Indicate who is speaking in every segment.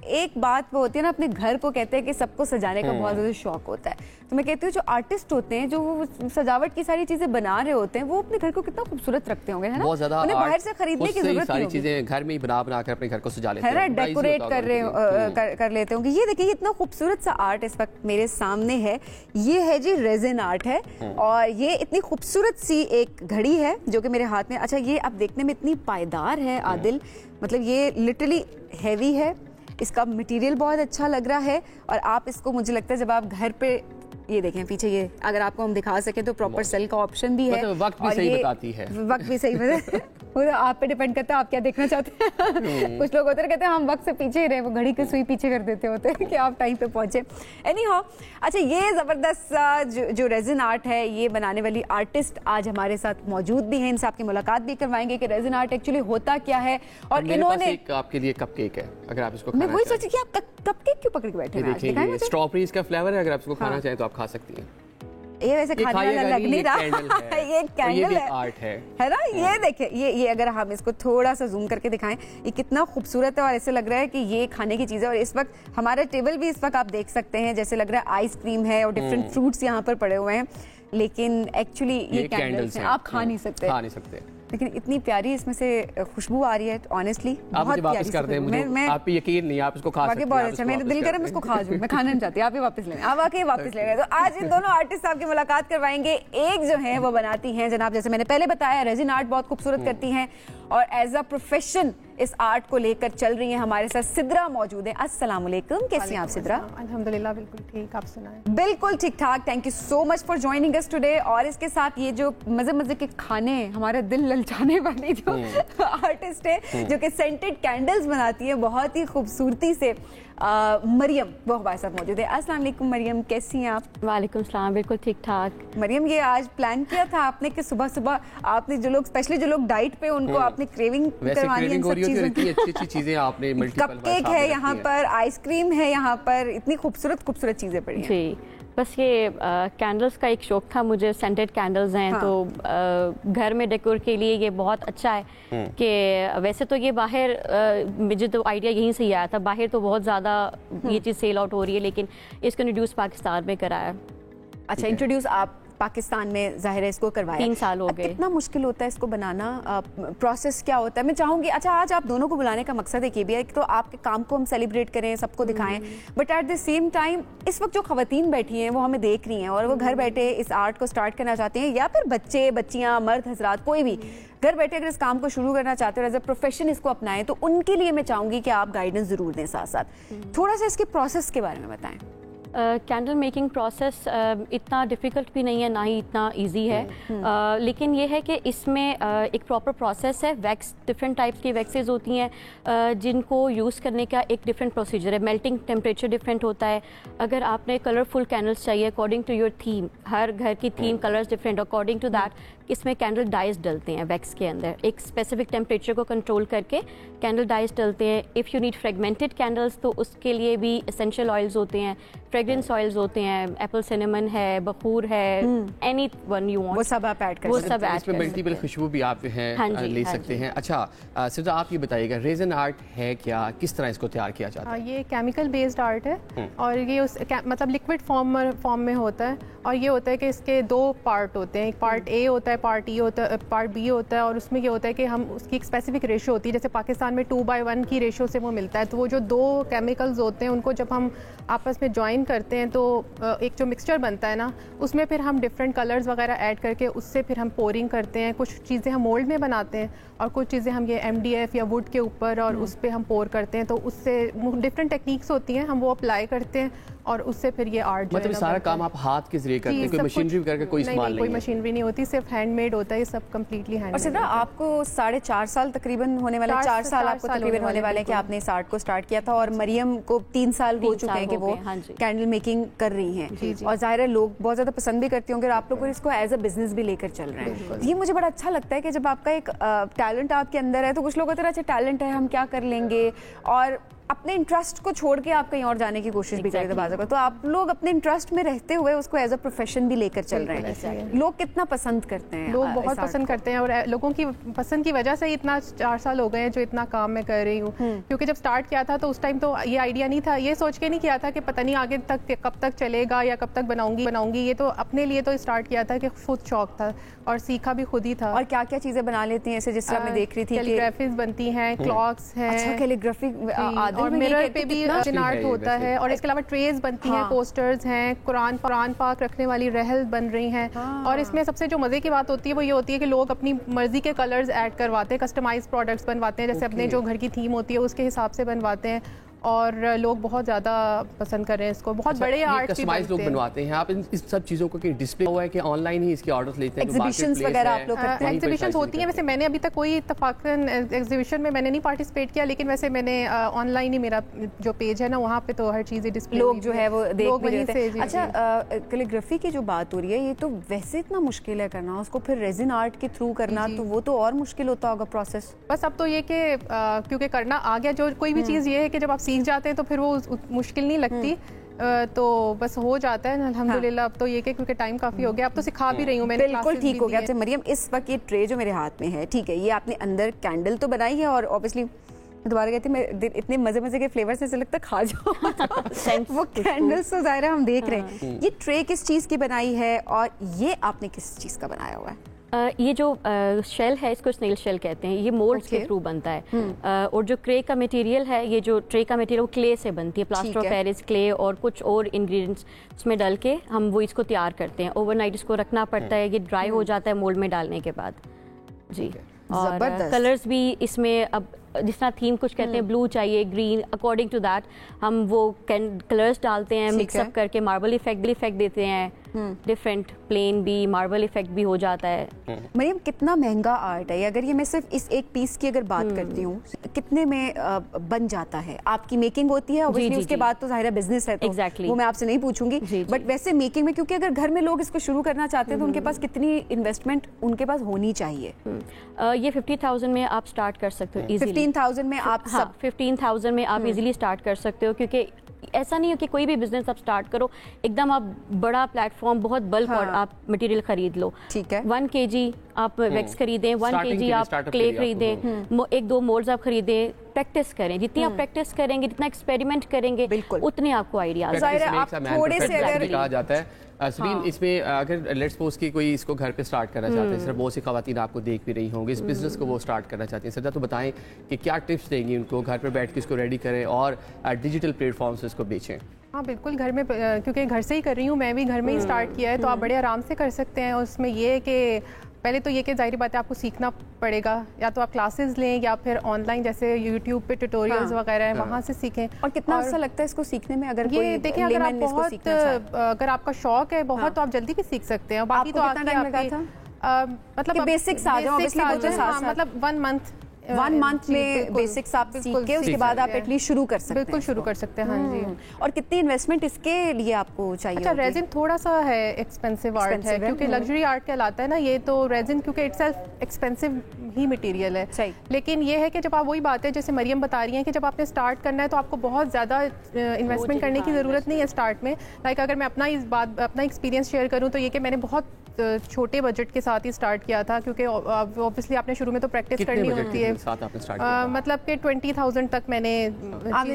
Speaker 1: एक बात वो होती है ना, अपने घर को कहते हैं कि सबको सजाने का बहुत ज़्यादा शौक होता है, तो मैं कहती हूँ जो आर्टिस्ट होते हैं, जो वो सजावट की सारी चीजें बना रहे होते हैं, वो अपने घर को कितना खूबसूरत रखते होंगे, है ना?
Speaker 2: बहुत ज्यादा
Speaker 1: उन्हें बाहर से खरीदने की जरूरत नहीं होगी,
Speaker 2: चीजें घर में ही बना कर अपने घर को सजा लेते हैं,
Speaker 1: है ना, डेकोरेट कर लेते होंगे। ये देखिए इतना खूबसूरत सा आर्ट इस वक्त मेरे सामने है, ये है जी रेजिन आर्ट है, और ये इतनी खूबसूरत सी एक घड़ी है जो कि मेरे हाथ में, अच्छा ये आप देखने में इतनी पायदार है आदिल, मतलब ये लिटरली हैवी है, इसका मटेरियल बहुत अच्छा लग रहा है, और आप इसको, मुझे लगता है जब आप घर पे, ये देखें पीछे, ये अगर आपको हम दिखा सकें तो प्रॉपर सेल का ऑप्शन भी है,
Speaker 2: वक्त भी सही बताती है,
Speaker 1: वक्त भी सही बताती वो तो आप पे डिपेंड करता है आप क्या देखना चाहते हैं। कुछ लोग होते हैं कहते हैं हम वक्त से पीछे ही रहे, वो घड़ी की सुई पीछे कर देते होते हैं कि आप टाइम पे पहुंचे। एनी हाउ, अच्छा ये जबरदस्त जो रेजिन आर्ट है, ये बनाने वाली आर्टिस्ट आज हमारे साथ मौजूद भी हैं, इनसे आपकी मुलाकात भी करवाएंगे कि रेजिन आर्ट एक्चुअली होता क्या है। और इन्होंने
Speaker 2: आपके लिए कपकेक है, अगर आप इसको,
Speaker 1: मैं वही सोची कि आप कपकेक क्यों पकड़ के बैठे हैं?
Speaker 2: स्ट्रॉबेरी इसका फ्लेवर है, अगर आप इसको खाना चाहें तो आप खा सकती हैं।
Speaker 1: ये वैसे खाने वाला लग नहीं रहा, ये कैंडल है,
Speaker 2: आर्ट है
Speaker 1: ना? ये देखिए, ये अगर हम इसको थोड़ा सा जूम करके दिखाएं, ये कितना खूबसूरत है, और ऐसे लग रहा है कि ये खाने की चीज़ है। और इस वक्त हमारा टेबल भी इस वक्त आप देख सकते हैं, जैसे लग रहा है आइसक्रीम है और डिफरेंट फ्रूट्स यहाँ पर पड़े हुए हैं, लेकिन एक्चुअली ये कैंडल्स हैं, आप खा नहीं सकते, लेकिन इतनी प्यारी इसमें से खुशबू आ रही है, ऑनेस्टली बहुत
Speaker 2: वापस कर दें, मुझे आप पे यकीन नहीं, आप इसको खा सकते हैं,
Speaker 1: बहुत अच्छा, मेरा दिल कर रहा है मैं इसको खा जाऊं, मैं खाना नहीं चाहती, आप ही वापस ले लें, आप वाकई वापस ले रहे हैं। तो आज इन दोनों आर्टिस्ट आपकी मुलाकात करवाएंगे। एक जो है वो बनाती हैं जनाब, जैसे मैंने पहले बताया, रेजिन आर्ट बहुत खूबसूरत करती हैं, और एज अ प्रोफेशन इस आर्ट को लेकर चल रही हैं। हमारे साथ सिद्रा मौजूद है। अस्सलाम वालेकुम, कैसी हैं आप सिद्रा?
Speaker 3: अल्हम्दुलिल्लाह बिल्कुल ठीक, आप सुनाएं?
Speaker 1: बिल्कुल ठीक ठाक, thank you so much for joining us today. और इसके साथ ये जो मजे मजे के खाने, हमारा दिल ललचाने वाली जो आर्टिस्ट है जो कि सेंटेड कैंडल्स बनाती है बहुत ही खूबसूरती से, मरियम, वो हमारे साथ मौजूद है। अस्सलाम वालेकुम मरियम, कैसी हैं आप?
Speaker 3: वालेकुम सलाम, बिल्कुल ठीक ठाक।
Speaker 1: मरियम, ये आज प्लान किया था आपने कि सुबह सुबह आपने जो लोग, स्पेशली जो लोग डाइट पे, उनको आपने क्रेविंग करवानी है,
Speaker 2: अच्छी चीजें आपने,
Speaker 1: कपकेक है यहाँ पर, आइसक्रीम है यहाँ पर, इतनी खूबसूरत चीजें पड़ी हैं।
Speaker 3: जी, बस ये कैंडल्स का एक शौक था मुझे, सेंटेड कैंडल्स हैं, हाँ। तो घर में डेकोर के लिए ये बहुत अच्छा है कि वैसे तो ये बाहर, मुझे तो आइडिया यहीं से ही आया था, बाहर तो बहुत ज़्यादा ये चीज़ सेल आउट हो रही है, लेकिन इसको इंट्रोड्यूस पाकिस्तान में कराया।
Speaker 1: अच्छा, इंट्रोड्यूस आप पाकिस्तान में ज़ाहिर है इसको करवाया,
Speaker 3: 3 साल हो गए।
Speaker 1: कितना मुश्किल होता है इसको बनाना, प्रोसेस क्या होता है? मैं चाहूँगी, अच्छा आज आप दोनों को बुलाने का मकसद एक ये भी है कि तो आपके काम को हम सेलिब्रेट करें, सबको दिखाएं, but at the same time इस वक्त जो खवातीन बैठी हैं वो हमें देख रही हैं और वो घर बैठे इस आर्ट को स्टार्ट करना चाहती हैं, या फिर बच्चे बच्चियाँ, मर्द हजरात, कोई भी घर बैठे अगर इस काम को शुरू करना चाहते हो, एज अ प्रोफेशन इसको अपनाएं, तो उनके लिए मैं चाहूँगी कि आप गाइडेंस ज़रूर दें साथ साथ। थोड़ा सा इसके प्रोसेस के बारे में बताएं।
Speaker 3: कैंडल मेकिंग प्रोसेस इतना डिफ़िकल्ट भी नहीं है, ना ही इतना इजी है, लेकिन ये है कि इसमें एक प्रॉपर प्रोसेस है। वैक्स, डिफरेंट टाइप्स की वैक्सेस होती हैं जिनको यूज़ करने का एक डिफरेंट प्रोसीजर है, मेल्टिंग टेम्परेचर डिफरेंट होता है। अगर आपने कलरफुल कैंडल्स चाहिए अकॉर्डिंग टू योर थीम, हर घर की theme colours different, according to that इसमें कैंडल डाइस डलते हैं वैक्स के अंदर, एक स्पेसिफिक टेम्परेचर को कंट्रोल करके कैंडल डाइस डलते हैं। If you need fragmented candles तो उसके लिए भी एसेंशियल ऑयल्स होते हैं, फ्रेग्रेंस ऑयल्स होते हैं, एप्पल सिनेमन है, बखूर है, एनी वन यू वांट,
Speaker 1: वो सब आप ऐड कर सकते हैं,
Speaker 3: वो सब ऐड
Speaker 2: इसमें मल्टीपल खुशबू भी आप हैं, हाँ ले सकते हैं। अच्छा सिद्रा, आप ये बताइएगा रेजिन आर्ट है क्या, किस तरह इसको तैयार किया जाता है?
Speaker 3: ये केमिकल बेस्ड आर्ट है और ये उस मतलब लिक्विड फॉर्म में होता है, और ये होता है कि इसके 2 पार्ट होते हैं, एक पार्ट ए होता है, पार्ट ई होता है, पार्ट बी होता है, और उसमें ये होता है कि हम उसकी एक स्पेसिफिक रेशो होती है, जैसे पाकिस्तान में 2:1 की रेशो से वो मिलता है, तो वो जो 2 केमिकल्स होते हैं उनको जब हम आपस में ज्वाइन करते हैं तो एक जो मिक्सचर बनता है ना, उसमें फिर हम डिफरेंट कलर्स वगैरह ऐड करके उससे फिर हम पोरिंग करते हैं। कुछ चीज़ें हम मोल्ड में बनाते हैं और कुछ चीज़ें हम ये MDF या वुड के ऊपर और उस पर हम पोर करते हैं, तो उससे डिफरेंट टेक्निक्स होती हैं, हम वो अप्लाई करते हैं और उससे फिर ये आर्ट,
Speaker 2: मतलब सारा काम आप हाथ के जरिए करते हैं, कोई मशीनरी करके कोई इस्तेमाल नहीं,
Speaker 3: कोई मशीनरी नहीं होती, सिर्फ हैंडमेड होता है, ये सब कम्प्लीटली हैंडमेड।
Speaker 1: और सिद्रा, आपको 4.5 साल तकरीबन होने वाले, 4 साल आपको तकरीबन होने वाले हैं कि आपने इस आर्ट को स्टार्ट किया था, और मरियम को 3 साल हो चुके हैं कि वो कैंडल मेकिंग कर रही हैं, और जाहिर है लोग बहुत ज़्यादा पसंद भी करते होंगे और आप लोग इसको एज अ बिजनेस भी लेकर चल रहे हैं। ये मुझे बड़ा अच्छा लगता है कि जब आपका एक टैलेंट आपके अंदर है, तो कुछ लोग होते हैं अच्छा टैलेंट है हम क्या कर लेंगे, और अपने इंटरेस्ट को छोड़ के आप कहीं और जाने की कोशिश भी करें बाज़, तो आप लोग अपने इंटरेस्ट में रहते हुए उसको एज अ प्रोफेशन भी लेकर चल रहे हैं। लोग कितना पसंद करते हैं?
Speaker 4: लोग बहुत पसंद करते हैं, और लोगों की पसंद की वजह से ही इतना 4 साल हो गए हैं जो इतना काम मैं कर रही हूँ। क्योंकि जब स्टार्ट किया था तो उस टाइम तो ये आइडिया नहीं था, ये सोच के नहीं किया था कि पता नहीं आगे तक कब तक चलेगा या कब तक बनाऊंगी। ये तो अपने लिए तो स्टार्ट किया था कि खुद शौक था और सीखा भी खुद ही था।
Speaker 1: और क्या क्या चीजें बना लेती हैं ऐसे, जिस तरह मैं देख रही थी
Speaker 4: कैलीग्राफीज बनती हैं, क्लॉक्स हैं।
Speaker 1: अच्छा, कैलीग्राफी
Speaker 4: और मिरर पे भी आर्ट होता है, और इसके अलावा ट्रेज बनती हैं, पोस्टर्स हैं, कुरान पाक रखने वाली रहल बन रही हैं। और इसमें सबसे जो मजे की बात होती है वो ये होती है कि लोग अपनी मर्जी के कलर्स ऐड करवाते हैं, कस्टमाइज प्रोडक्ट्स बनवाते हैं, जैसे अपने जो घर की थीम होती है उसके हिसाब से बनवाते हैं, और लोग बहुत ज़्यादा पसंद कर रहे हैं इसको। बहुत बड़े आर्ट
Speaker 2: कस्टमाइज लोग बनवाते हैं। आप इन सब चीज़ों को कि डिस्प्ले हुआ है कि ऑनलाइन ही इसके ऑर्डर्स लेते हैं?
Speaker 1: एग्जीबिशंस वगैरह आप लोग करते हैं?
Speaker 4: एग्जीबिशंस होती हैं, वैसे मैंने अभी तक कोई इत्तफाकन एग्जीबिशन में मैंने नहीं पार्टिसिपेट किया, लेकिन वैसे मैंने ऑनलाइन ही मेरा जो पेज है ना वहाँ पे तो हर चीज़ डिस्प्ले
Speaker 1: लोग जो है वो देख भी रहे हैं। अच्छा, कैलीग्राफी की जो बात हो रही है, ये तो वैसे इतना मुश्किल है करना, उसको फिर रेजिन आर्ट के थ्रू करना, तो वो तो और मुश्किल होता होगा प्रोसेस।
Speaker 4: बस अब तो ये कि क्योंकि करना आ गया, जो कोई भी चीज़ ये है कि जब आप सीख जाते हैं तो फिर वो मुश्किल नहीं लगती, तो बस हो जाता है अल्हम्दुलिल्लाह। अब तो ये कि क्योंकि टाइम काफ़ी हो गया, अब तो सिखा भी रही हूँ मैंने।
Speaker 1: बिल्कुल ठीक हो गया। अच्छा मरियम, इस वक्त ये ट्रे जो मेरे हाथ में है, ठीक है, ये आपने अंदर कैंडल तो बनाई है, और ऑब्वियसली दोबारा कहती मैं इतने मजे के फ्लेवर्स से लगता खा जाओ वो कैंडल्स तो ज़ाहिर है हम देख रहे हैं। ये ट्रे किस चीज़ की बनाई है, और ये आपने किस चीज़ का बनाया हुआ है?
Speaker 3: ये जो शेल है इसको स्नेल शेल कहते हैं, ये मोल्ड्स के थ्रू बनता है। और जो क्ले का मटेरियल है, ये जो ट्रे का मटेरियल वो क्ले से बनती है, प्लास्टर ऑफ पेरिस क्ले और कुछ और इंग्रेडिएंट्स उसमें डाल के हम वो इसको तैयार करते हैं। ओवरनाइट इसको रखना पड़ता है, ये ड्राई हो जाता है मोल्ड में डालने के बाद जी। और कलर्स भी इसमें अब जिस तरह थीम कुछ कहते हैं, ब्लू चाहिए, ग्रीन, अकॉर्डिंग टू दैट हम वो कलर्स डालते हैं, मिक्सअप करके मार्बल इफेक्ट देते हैं, डिफरेंट प्लेन भी, मार्बल इफेक्ट भी हो जाता है।
Speaker 1: मरियम, कितना महंगा आर्ट है? अगर ये मैं सिर्फ इस एक पीस की अगर बात करती हूँ, कितने में बन जाता है? आपकी मेकिंग होती है ऑब्वियसली, उसके बाद तो जाहिर है बिजनेस है, तो वो मैं आपसे नहीं पूछूंगी, बट वैसे मेकिंग में, क्योंकि अगर घर में लोग इसको शुरू करना चाहते हैं तो उनके पास कितनी इन्वेस्टमेंट उनके पास होनी चाहिए?
Speaker 3: ये 50,000 में आप स्टार्ट कर सकते हो इजीली।
Speaker 1: 15,000 में आप
Speaker 3: 15,000 में आप इजीली स्टार्ट कर सकते हो, क्योंकि ऐसा नहीं हो कि कोई भी बिजनेस आप स्टार्ट करो एकदम आप बड़ा प्लेटफॉर्म बहुत बल्क और आप मटेरियल खरीद लो।
Speaker 1: ठीक है,
Speaker 3: 1 kg आप वैक्स खरीदें, 1 kg आप क्ले खरीदें, 1-2 मोल्ड्स आप खरीदें, प्रैक्टिस करें। जितनी आप प्रैक्टिस करेंगे, जितना एक्सपेरिमेंट करेंगे, उतने आपको आइडिया
Speaker 1: थोड़े से अगर
Speaker 2: कहा जाता है। सलीम, इसमें अगर लेट्स सपोज कि कोई इसको घर पे स्टार्ट करना चाहते हैं, सिर्फ बहुत सी खवातीन आपको देख भी रही होंगी, इस बिजनेस को वो स्टार्ट करना चाहती हैं, सदा तो बताएं कि क्या टिप्स देंगी उनको, घर पे बैठ के इसको रेडी करें और डिजिटल प्लेटफॉर्म से इसको बेचें?
Speaker 4: हाँ बिल्कुल, घर में, क्योंकि घर से ही कर रही हूँ, मैं भी घर में ही स्टार्ट किया है, तो आप बड़े आराम से कर सकते हैं। उसमें ये है कि पहले तो ये कि जाहिर बात है आपको सीखना पड़ेगा, या तो आप क्लासेस लें या फिर ऑनलाइन जैसे यूट्यूब पे ट्यूटोरियल्स वगैरह हैं, वहाँ से सीखें।
Speaker 1: और कितना अच्छा लगता है इसको सीखने में? अगर
Speaker 4: ये देखिए, अगर आप बहुत, अगर आपका शौक है बहुत, तो आप जल्दी भी सीख सकते हैं। बाकी तो
Speaker 1: कितना टाइम लगा था?
Speaker 4: मतलब
Speaker 1: बेसिक्स आ जाओ,
Speaker 4: मतलब 1 मंथ
Speaker 1: 1 मंथ में बेसिक्स आप सीख के उसके बाद आप एटलीस्ट शुरू कर सकते हैं।
Speaker 4: बिल्कुल शुरू कर सकते हैं, हाँ जी।
Speaker 1: और कितनी इन्वेस्टमेंट इसके लिए आपको चाहिए?
Speaker 4: अच्छा, रेजिन थोड़ा सा है एक्सपेंसिव आर्ट है, क्योंकि लग्जरी आर्ट कहलाता है ना ये, तो रेजिन क्योंकि इटसेल्फ एक्सपेंसिव ही मटेरियल है। सही। लेकिन ये है कि जब आप, वही बात है जैसे मरियम बता रही हैं कि जब आपने स्टार्ट करना है तो आपको बहुत ज़्यादा इन्वेस्टमेंट करने की ज़रूरत नहीं है स्टार्ट में। लाइक अगर मैं अपना एक्सपीरियंस शेयर करूँ तो ये कि मैंने बहुत छोटे बजट के साथ ही स्टार्ट किया था, क्योंकि ऑब्वियसली आपने शुरू में तो प्रैक्टिस करनी होती है। मतलब कि 20,000 तक मैंने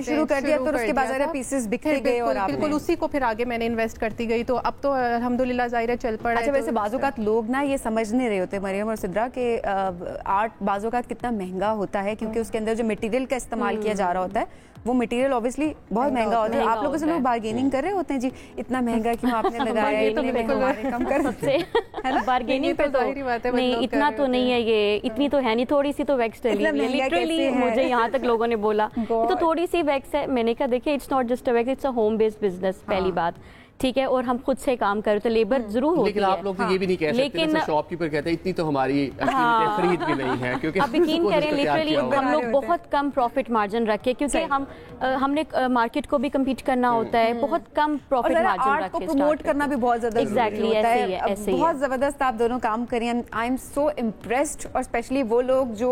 Speaker 1: शुरू कर दिया, तो उसके बाद पीसेस बिकते गए और
Speaker 4: बिल्कुल उसी को फिर आगे मैंने इन्वेस्ट करती गई, तो अब तो अल्हम्दुलिल्लाह ज़ाहिर चल पड़ा।
Speaker 1: अच्छा, वैसे बाज़ोकात लोग ना ये समझ नहीं रहे होते मरियम और सिद्रा के आर्ट बाज़ोकात कितना महंगा होता है, क्योंकि उसके अंदर जो मटेरियल का इस्तेमाल किया जा रहा होता है वो मटेरियल ऑब्वियसली बहुत महंगा होता है। आप लोगों से लोग बार्गेनिंग कर रहे होते हैं, जी इतना महंगा क्यों आपने लगाया है, इतने में हमारे कम कर सकते हैं।
Speaker 3: बार्गेनिंग पे तो नहीं, इतना तो नहीं है, ये इतनी तो है नहीं, थोड़ी सी तो वैक्स डली है लिटरली, मुझे यहाँ तक लोगों ने बोला तो थोड़ी सी वैक्स है। मैंने कहा देखिए, it's not just a wax, it's a home based business. पहली बात ठीक है, और हम खुद से काम करें तो लेबर जरूर होती है।
Speaker 2: लेकिन आप लोग तो ये भी नहीं कह सकते,
Speaker 3: लेकिन
Speaker 2: शॉपकीपर कहते हैं इतनी तो हमारी खरीद भी नहीं है, क्योंकि
Speaker 3: आप यकीन करें लिटरली हम लोग बहुत कम प्रॉफिट मार्जिन रखे, क्योंकि हमने मार्केट को भी कम्पीट करना होता है, बहुत कम प्रॉफिट मार्जिन रखे,
Speaker 1: प्रमोट करना भी बहुत ज्यादा
Speaker 3: एग्जैक्टली ऐसे ही
Speaker 1: बहुत जबरदस्त आप दोनों काम करें। आई एम सो इम्प्रेस्ड, और स्पेशली वो लोग जो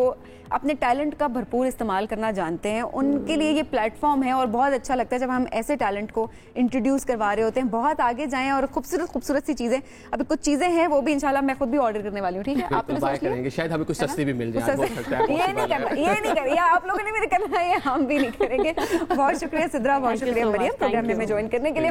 Speaker 1: अपने टैलेंट का भरपूर इस्तेमाल करना जानते हैं, उनके लिए ये प्लेटफॉर्म है। और बहुत अच्छा लगता है जब हम ऐसे टैलेंट को इंट्रोड्यूस करवा रहे होते हैं। बहुत आगे जाएं और खूबसूरत सी चीजें, अभी कुछ चीजें हैं वो भी इंशाल्लाह मैं खुद भी ऑर्डर करने वाली हूँ। ठीक है, आप
Speaker 2: करेंगे, शायद हमें कुछ सस्ती भी मिल जाए।
Speaker 1: ये नहीं करना, आप लोगों ने भी करना है, हम भी नहीं करेंगे। बहुत शुक्रिया सिद्रा, बहुत शुक्रिया मरियम प्रोग्राम में ज्वाइन करने के लिए।